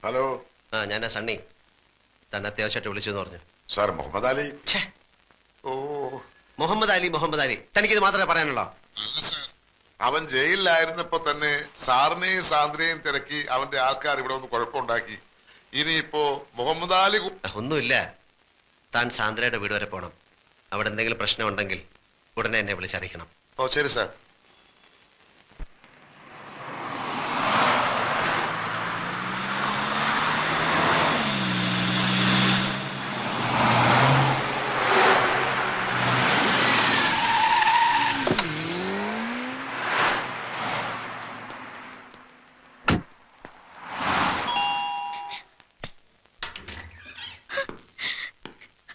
Hello. ഞാനാ സണ്ണി. തന്നെ അത്യാവശ്യമായിട്ട് വിളിച്ചെന്ന് പറഞ്ഞു. സാർ മുഹമ്മദ് അലി. ഓ, മുഹമ്മദ് അലി. തനിക്കിത് മാത്രമേ പറയാനുള്ളോ? അവൻ ജയിലിലായിരുന്നപ്പോ തന്നെ സാറിനെയും സാന്ദ്രയെയും തിരക്കി അവന്റെ ആൾക്കാർ ഇവിടെ ഒന്ന് കുഴപ്പമുണ്ടാക്കി. ഇനിയിപ്പോ മുഹമ്മദ് അലി ഒന്നുമില്ല. താൻ സാന്ദ്രയുടെ വീട് വരെ പോണം. അവിടെ എന്തെങ്കിലും പ്രശ്നം ഉണ്ടെങ്കിൽ ഉടനെ എന്നെ വിളിച്ചറിയിക്കണം. ഓ ശരി സാർ.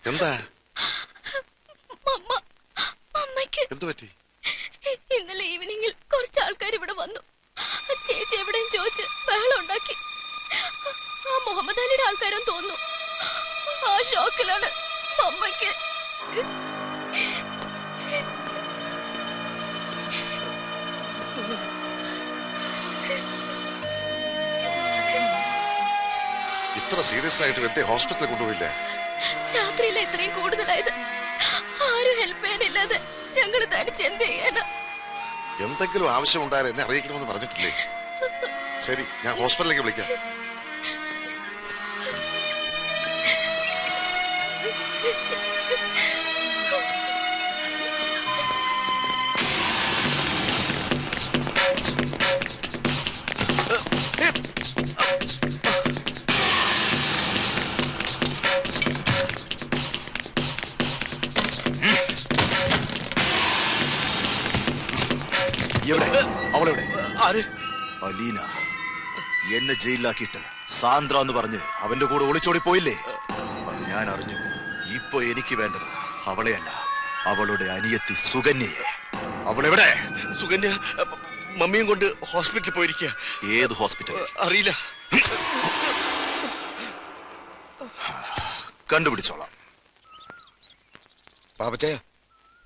എന്താ എന്തു പറ്റി? ഇന്നലെ ഈവനിങ്ങിൽ കുറച്ച് ആൾക്കാർ ഇവിടെ വന്നു. ചേച്ചി എവിടെയും ചോദിച്ച് ബഹളം ഉണ്ടാക്കി. ആ മുഹമ്മദ് അലിയുടെ ആൾക്കാരും തോന്നുന്നു. ആ ഷോക്കിലാണ് അമ്മയ്ക്ക്. ഇത്ര സീരിയസ് ആയിട്ട് വെറുതെ ഹോസ്പിറ്റലിൽ കൊണ്ടുപോയില്ലേ? രാത്രിയിലെ ഇത്രയും കൂടുതലായത്. ആരും ഹെൽപ്പ് ചെയ്യാനില്ലാതെ ഞങ്ങള് തനിച്ച് എന്ത് ചെയ്യാനാ? എന്തെങ്കിലും ആവശ്യമുണ്ടായാലും എന്നെ അറിയിക്കണമെന്ന് പറഞ്ഞിട്ടില്ലേ? ശരി, ഞാൻ ഹോസ്പിറ്റലിലേക്ക് വിളിക്കാം. അലീന എന്നെ ജയിലിലാക്കിയിട്ട് സാന്ദ്ര എന്ന് പറഞ്ഞ് അവന്റെ കൂടെ ഒളിച്ചോടി പോയില്ലേ? അത് ഞാൻ അറിഞ്ഞു. ഇപ്പൊ എനിക്ക് വേണ്ടത് അവളെയല്ല, അവളുടെ അനിയത്തി സുകന്യയെ. അവളെവിടെ? സുകന്യ മമ്മിയും കൊണ്ട് ഹോസ്പിറ്റലിൽ പോയിരിക്കുക. ഏത് ഹോസ്പിറ്റൽ? അറിയില്ല. കണ്ടുപിടിച്ചോളാം. പാപ്പച്ചായ,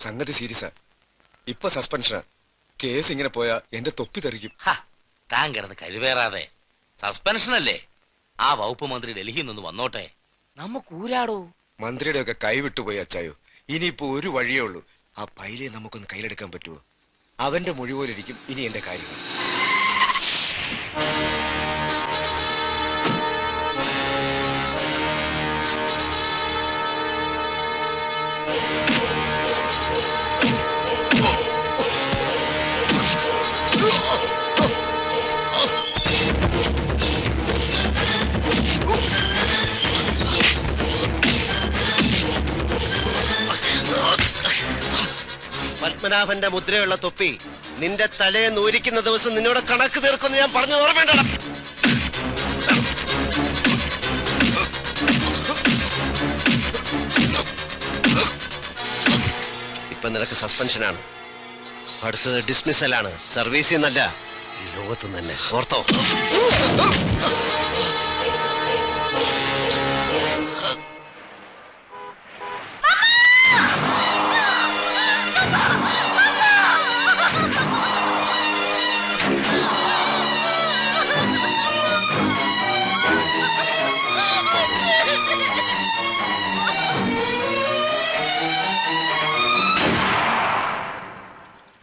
സംഗതി സീരിയസാ. ഇപ്പൊ സസ്പെൻഷനാ. കേസ് ഇങ്ങനെ പോയാ എന്റെ തൊപ്പി തെറിക്കും. താൻ കിടന്ന് കഴിവേറാതെ. സസ്പെൻഷനല്ലേ? ആ വകുപ്പ് മന്ത്രി ഡൽഹിയിൽ നിന്ന് വന്നോട്ടെ, നമുക്ക് ഊരാടോ. മന്ത്രിയുടെ ഒക്കെ കൈവിട്ടുപോയി അച്ചായോ. ഇനിയിപ്പോ ഒരു വഴിയേ ഉള്ളൂ. ആ പൈലെ നമുക്കൊന്ന് കയ്യിലെടുക്കാൻ പറ്റുമോ? അവന്റെ മൊഴി പോലിരിക്കും ഇനി എന്റെ കാര്യങ്ങൾ. പത്മനാഭന്റെ മുദ്രയുള്ള തൊപ്പി നിന്റെ തലയെ നൂരിക്കുന്ന ദിവസം നിന്നോട് കണക്ക് തീർക്കുമെന്ന് ഞാൻ പറഞ്ഞു ഓർമ്മേണ്ടണം. ഇപ്പൊ നിനക്ക് സസ്പെൻഷനാണ്. അടുത്തത് ഡിസ്മിസലാണ്. സർവീസിൽ നിന്നല്ല, ഈ ലോകത്ത് തന്നെ. ഓർത്തോ?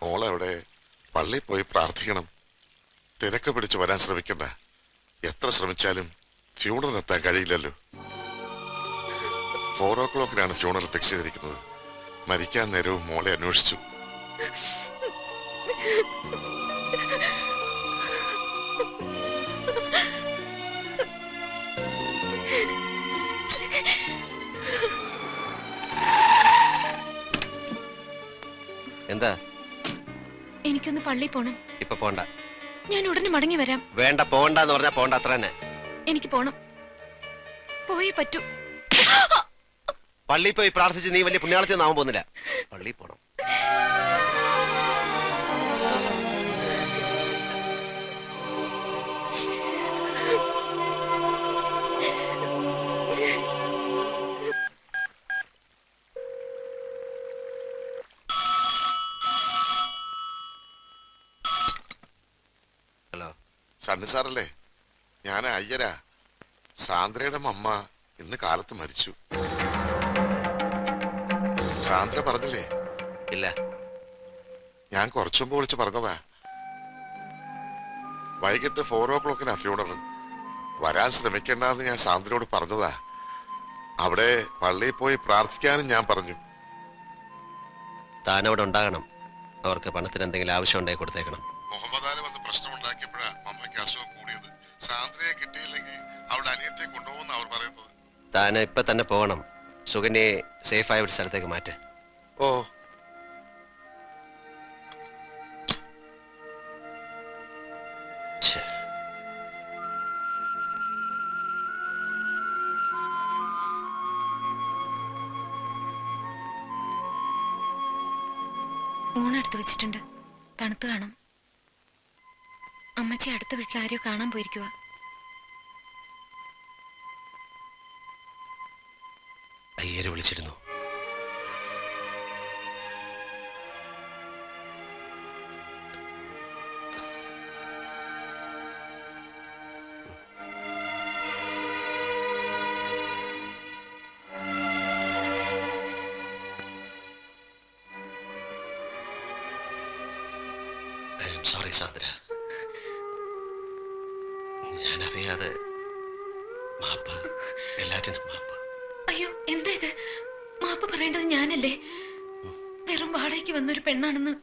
മോളെവിടെ? പള്ളിയിൽ പോയി പ്രാർത്ഥിക്കണം. തിരക്ക് പിടിച്ച് വരാൻ ശ്രമിക്കണ്ട. എത്ര ശ്രമിച്ചാലും ഫ്യൂണറൽ എത്താൻ കഴിയില്ലല്ലോ. 4 o'clock ഫ്യൂണറൽ ഫിക്സ് ചെയ്തിരിക്കുന്നത്. മരിക്കാൻ നേരവും മോളെ അന്വേഷിച്ചു. എന്താ? എനിക്കൊന്ന് പള്ളി പോണം. ഇപ്പൊ പോണ്ട. ഞാൻ ഉടനെ മടങ്ങി വരാം. വേണ്ട, പോണ്ടെന്ന് പറഞ്ഞാ പോണ്ട, അത്ര തന്നെ. എനിക്ക് പോണം, പോയേ പറ്റൂ. പള്ളിയിൽ പോയി പ്രാർത്ഥിച്ച് നീ വലിയ പുണ്യാളത്തിയൊന്നും ആവാൻ പോകുന്നില്ല. പള്ളിയിൽ പോണം. സണ്ണി സാറല്ലേ? ഞാൻ അയ്യരാ. സാന്ദ്രയുടെ അമ്മ ഇന്ന് കാലത്ത് മരിച്ചു. സാന്ദ്ര പറഞ്ഞില്ലേ? ഇല്ല. ഞാൻ കുറച്ചു മുമ്പ് വിളിച്ച് പറഞ്ഞതാ. വൈകിട്ട് 4 o'clock ഫ്യൂണറൽ. വരാൻ ശ്രമിക്കേണ്ടെന്ന് ഞാൻ സാന്ദ്രയോട് പറഞ്ഞതാ. അവിടെ പള്ളിയിൽ പോയി പ്രാർത്ഥിക്കാനും ഞാൻ പറഞ്ഞു. താനവിടെ ഉണ്ടാകണം. അവർക്ക് പണത്തിന് എന്തെങ്കിലും ആവശ്യം ഉണ്ടെങ്കിൽ കൊടുത്തേക്കണം. മുഹമ്മദ് അലി വന്ന് പ്രശ്നം ഉണ്ടാക്കിയപ്പോഴാ മമ്മയ്ക്ക് അസുഖം കൂടിയത്. സാന്ദ്രയെ കിട്ടിയില്ലെങ്കിൽ അവിടെ അനിയത്തെ കൊണ്ടുപോകുന്ന അവർ പറയുന്നത്. താൻ ഇപ്പൊ തന്നെ പോകണം. സുകന്യെ സേഫായ ഒരു സ്ഥലത്തേക്ക് മാറ്റ്. ഓ, ഊണെടുത്ത് വെച്ചിട്ടുണ്ട്. തണുത്ത് കാണും. അമ്മച്ചി അടുത്ത വീട്ടിൽ ആരെയോ കാണാൻ പോയിരിക്കുക. അയ്യര് വിളിച്ചിരുന്നു. സോറി സാന്ദ്ര, ഞാനറിയാതെ. മാപ്പ്, എല്ലാറ്റിനും മാപ്പ്. അയ്യോ, എന്താ ഇത്? മാപ്പ് പറയേണ്ടത് ഞാനല്ലേ? വെറും വാടകയ്ക്ക് വന്നൊരു പെണ്ണാണെന്ന്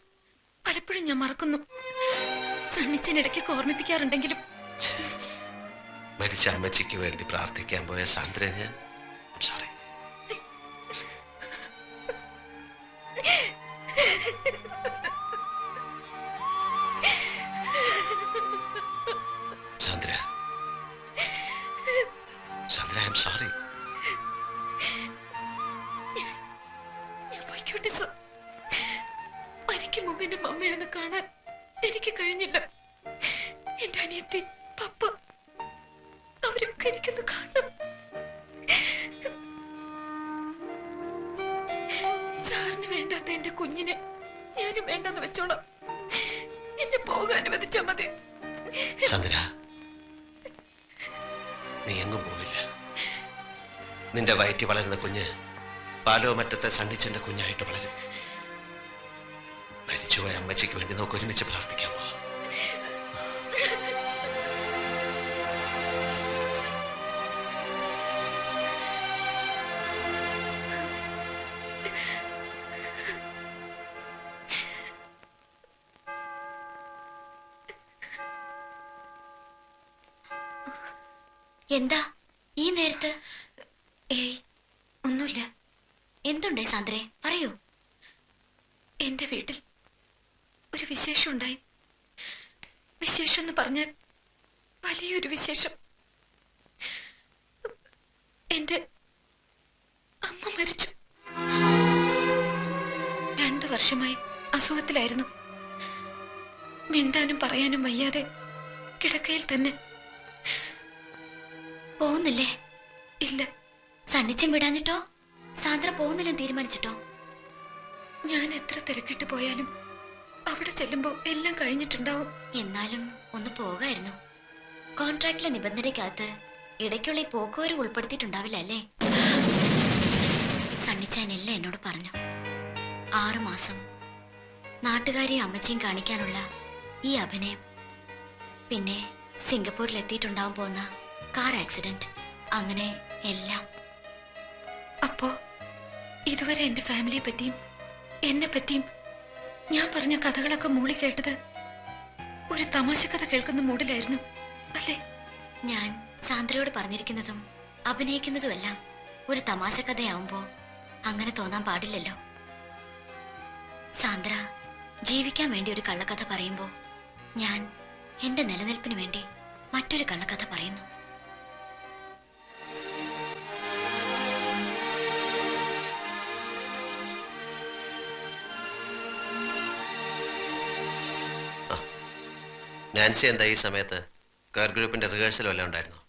പലപ്പോഴും ഞാൻ മറക്കുന്നു. സണ്ണിച്ചനിടയ്ക്കൊക്കെ ഓർമ്മിപ്പിക്കാറുണ്ടെങ്കിലും. മരിച്ച അമ്മച്ചിക്ക് വേണ്ടി പ്രാർത്ഥിക്കാൻ പോയ സാന്ദ്ര ഞാൻ. Sorry. Sandra, Sandra, I am sorry. ഞാൻ പോയിക്കോട്ടെ സർ. മരിക്കും മുമ്പ് എന്റെ മമ്മയൊന്ന് കാണാൻ എനിക്ക് കഴിഞ്ഞില്ല. എന്റെ അനിയത്തി, പപ്പ, അവരൊക്കെ എനിക്കൊന്ന് കാണണം. സാറിന് വേണ്ടാത്ത എന്റെ കുഞ്ഞിനെ ഞാനും വേണ്ടെന്ന് വെച്ചോളാം. എന്നെ പോകാൻ അനുവദിച്ചാ മതി. സാന്ദ്ര, നീ എങ്ങും പോവില്ല. നിന്റെ വയറ്റി വളരുന്ന കുഞ്ഞ് പാലോ മറ്റത്തെ സണ്ണിച്ചന്റെ കുഞ്ഞായിട്ട് വളരും. മരിച്ചുപോയ അമ്മച്ചിക്ക് വേണ്ടി നമുക്ക് ഒരുമിച്ച് പ്രാർത്ഥിക്കാൻ പോവാം. എന്താ ഈ നേരത്ത്? ഏയ്, ഒന്നുമില്ല. എന്തുണ്ടേ സാന്ദ്രേ, പറയൂ. എന്റെ വീട്ടിൽ ഒരു വിശേഷം ഉണ്ടായി. വിശേഷം എന്ന് പറഞ്ഞാൽ വലിയൊരു വിശേഷം. എന്റെ അമ്മ മരിച്ചു. 2 വർഷമായി അസുഖത്തിലായിരുന്നു. മിണ്ടാനും പറയാനും വയ്യാതെ കിടക്കയിൽ തന്നെ. പോകുന്നില്ലേ? ഇല്ല. സണ്ണിച്ചൻ വിടാഞ്ഞിട്ടോ? സാന്ദ്ര പോകുന്നില്ലെന്ന് തീരുമാനിച്ചിട്ടോ? ഞാൻ എത്ര തിരക്കിട്ട് പോയാലും അവിടെ ചെല്ലുമ്പോ എല്ലാം കഴിഞ്ഞിട്ടുണ്ടാവും. എന്നാലും ഒന്ന് പോകായിരുന്നു. കോൺട്രാക്റ്റിലെ നിബന്ധനയ്ക്കകത്ത് ഇടയ്ക്കുള്ള ഈ പോക്കുവരവ് ഉൾപ്പെടുത്തിയിട്ടുണ്ടാവില്ല അല്ലേ? സണ്ണിച്ചാൻ എല്ലാം എന്നോട് പറഞ്ഞു. 6 മാസം നാട്ടുകാരെയും അമ്മച്ചിയും കാണിക്കാനുള്ള ഈ അഭിനയം, പിന്നെ സിംഗപ്പൂരിൽ എത്തിയിട്ടുണ്ടാവാൻ പോകുന്ന കാർ ആക്സിഡന്റ്, അങ്ങനെ എല്ലാം. അപ്പോ ഇതുവരെ എന്റെ ഫാമിലിയെ പറ്റിയും എന്നെ പറ്റിയും ഞാൻ പറഞ്ഞ കഥകളൊക്കെ മൂളി കേട്ടത് ഒരു തമാശ കഥ കേൾക്കുന്ന മൂഡിലായിരുന്നു അല്ലേ? ഞാൻ സാന്ദ്രയോട് പറഞ്ഞിരിക്കുന്നതും അഭിനയിക്കുന്നതുമെല്ലാം ഒരു തമാശ കഥയാവുമ്പോ അങ്ങനെ തോന്നാൻ പാടില്ലല്ലോ. സാന്ദ്ര ജീവിക്കാൻ വേണ്ടി ഒരു കള്ളക്കഥ പറയുമ്പോ ഞാൻ എന്റെ നിലനിൽപ്പിന് വേണ്ടി മറ്റൊരു കള്ളക്കഥ പറയുന്നു. നാൻസി എന്താ ഈ സമയത്ത്? കെയർ ഗ്രൂപ്പിന്റെ റിഹേഴ്സൽ വല്ലതും ഉണ്ടായിരുന്നു?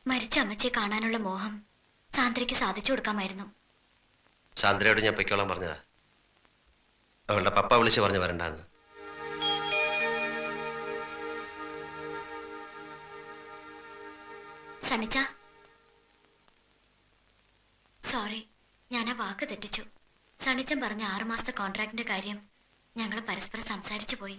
മരിച്ച അമ്മച്ചിയെ കാണാനുള്ള മോഹം സാന്ദ്രയ്ക്ക് സാധിച്ചു കൊടുക്കാമായിരുന്നു. സാന്ദ്രയോട് ഞാൻ പൊയ്ക്കോളാൻ പറഞ്ഞതാ. അവളുടെ പപ്പ വിളിച്ച് പറഞ്ഞു വരണ്ടാന്ന്. സണ്ണിച്ച, സോറി, ഞാൻ ആ വാക്ക് തെറ്റിച്ചു. സണ്ണിച്ചൻ പറഞ്ഞ 6 മാസത്തെ കോൺട്രാക്ടിന്റെ കാര്യം ഞങ്ങൾ പരസ്പരം സംസാരിച്ചു പോയി.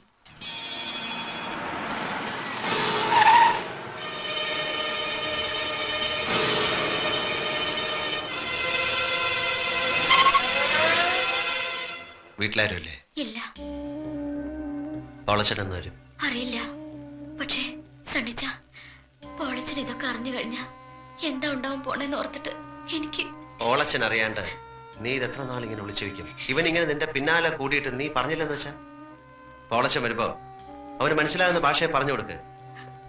വീട്ടിലാരും ഇല്ലേ? ഇല്ല. പോളച്ചനെന്ന് വരും? അറിയില്ല. പക്ഷേ സണ്ണിച്ച, പോളച്ചൻ ഇതൊക്കെ അറിഞ്ഞു കഴിഞ്ഞാ എന്താ ഉണ്ടാവും പോണെന്ന് ഓർത്തിട്ട് എനിക്ക്. പോളച്ചൻ അറിയാണ്ട് നീ ഇത് എത്ര നാൾ ഇങ്ങനെ വിളിച്ചു വയ്ക്കും? ഇവൻ ഇങ്ങനെ നിന്റെ പിന്നാലെ കൂടിയിട്ട് നീ പറഞ്ഞില്ലെന്ന് വെച്ചാ? പോളച്ചൻ വരുമ്പോ അവന് മനസ്സിലാകുന്ന ഭാഷയെ പറഞ്ഞു കൊടുക്ക്.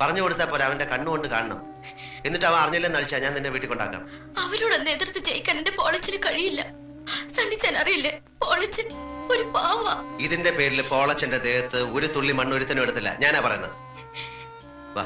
പറഞ്ഞു കൊടുത്താ പോരാ, അവന്റെ കണ്ണുകൊണ്ട് കാണണം. എന്നിട്ട് അവൻ അറിഞ്ഞില്ലെന്ന് അടിച്ചാ ഞാൻ നിന്നെ വീട്ടിൽ കൊണ്ടാക്കാം. അവരോടൊന്ന് എതിർത്ത് ജയിക്കാൻ എന്റെ പോളച്ചിന് കഴിയില്ല. സണ്ണിച്ചൻ അറിയില്ലേ, പോളച്ചൻ ഒരു പാവ. ഇതിന്റെ പേരിൽ പോളച്ചന്റെ ദേഹത്ത് ഒരു തുള്ളി മണ്ണൊരുത്തനും എടുത്തില്ല. ഞാനാ പറയുന്നത്. വാ.